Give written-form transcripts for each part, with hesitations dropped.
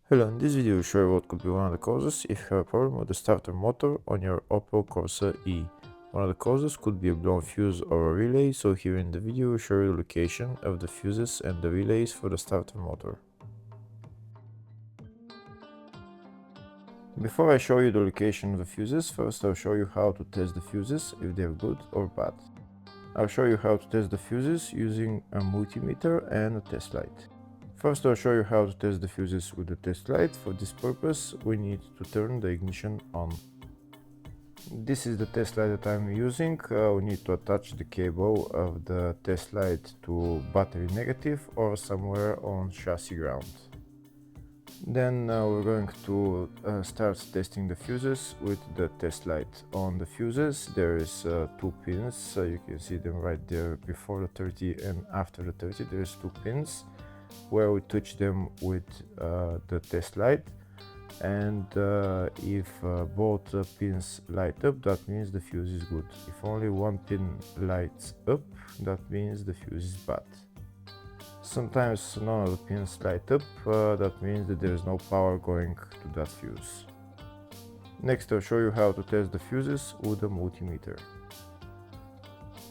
Hello, in this video I'll show you what could be one of the causes if you have a problem with the starter motor on your Opel Corsa E. One of the causes could be a blown fuse or a relay, so here in the video I'll show you the location of the fuses and the relays for the starter motor. Before I show you the location of the fuses, first I'll show you how to test the fuses, if they're good or bad. I'll show you how to test the fuses using a multimeter and a test light. First I'll show you how to test the fuses with the test light. For this purpose we need to turn the ignition on. This is the test light that I'm using. We need to attach the cable of the test light to battery negative or somewhere on chassis ground. Then we're going to start testing the fuses with the test light. On the fuses there is two pins, you can see them right there before the 30 and after the 30. There's two pins where we touch them with the test light, and if both pins light up, that means the fuse is good. If only one pin lights up, that means the fuse is bad. Sometimes none of the pins light up, that means that there is no power going to that fuse. Next I'll show you how to test the fuses with a multimeter.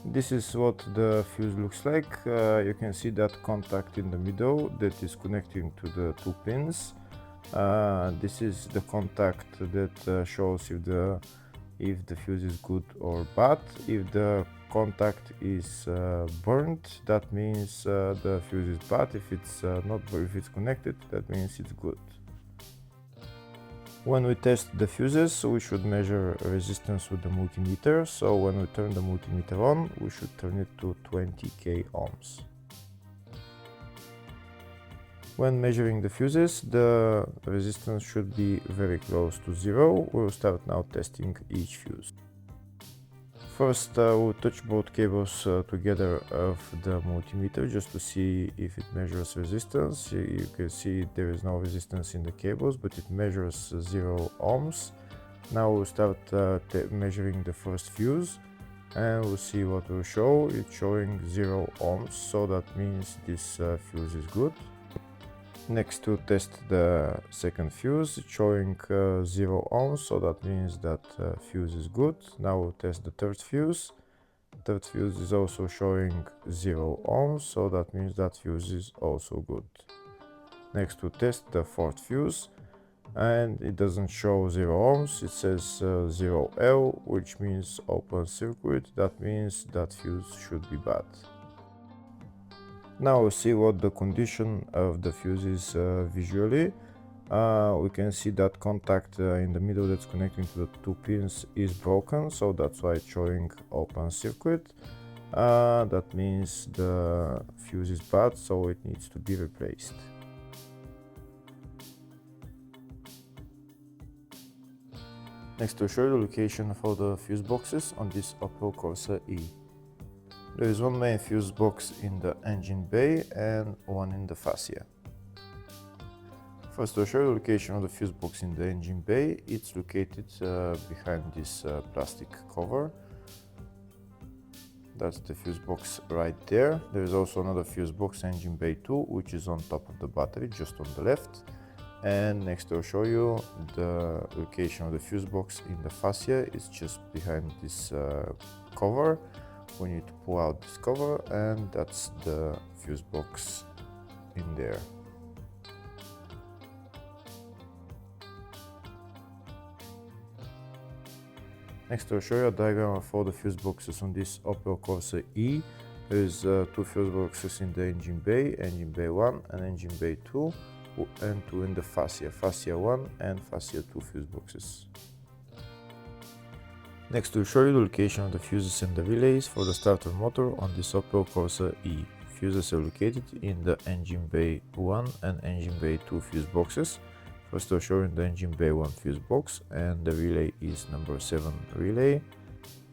This is what the fuse looks like. You can see that contact in the middle that is connecting to the two pins. This is the contact that shows if the fuse is good or bad. If the contact is burnt, that means the fuse is bad. If it's not, if it's connected, that means it's good. When we test the fuses, we should measure resistance with the multimeter. So when we turn the multimeter on, we should turn it to 20k ohms. When measuring the fuses, the resistance should be very close to zero. We'll start now testing each fuse. First we'll touch both cables together of the multimeter just to see if it measures resistance. You can see there is no resistance in the cables, but it measures 0 ohms. Now we'll start measuring the first fuse, and we'll see what will show. It's showing 0 ohms, so that means this fuse is good. Next to test the second fuse, it's showing 0 ohms, so that means that fuse is good. Now we'll test the third fuse. Third fuse is also showing 0 ohms, so that means that fuse is also good. Next we'll test the fourth fuse, and it doesn't show 0 ohms, it says 0L, which means open circuit. That means that fuse should be bad. Now we'll see what the condition of the fuse is visually. We can see that contact in the middle that's connecting to the two pins is broken, so that's why it's showing open circuit. That means the fuse is bad, so it needs to be replaced. Next I'll show you the location for the fuse boxes on this Opel Corsa E. There is one main fuse box in the engine bay and one in the fascia. First I'll show you the location of the fuse box in the engine bay. It's located behind this plastic cover. That's the fuse box right there. There is also another fuse box, engine bay 2, which is on top of the battery, just on the left. And next I'll show you the location of the fuse box in the fascia. It's just behind this cover. We need to pull out this cover, and that's the fuse box in there. Next I'll show you a diagram of all the fuse boxes on this Opel Corsa E. There's two fuse boxes in the engine bay 1 and engine bay 2, and two in the fascia 1 and fascia 2 fuse boxes. Next we'll show you the location of the fuses and the relays for the starter motor on this Opel Corsa E. Fuses are located in the engine bay 1 and engine bay 2 fuse boxes. First I'll show you the engine bay 1 fuse box, and the relay is number 7 relay,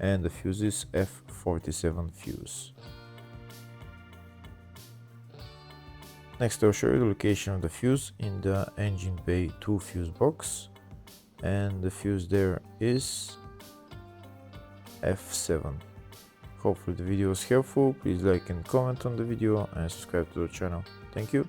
and the fuse is F47 fuse. Next I'll show you the location of the fuse in the engine bay 2 fuse box, and the fuse there is F7. Hopefully the video was helpful. Please like and comment on the video and subscribe to the channel. Thank you.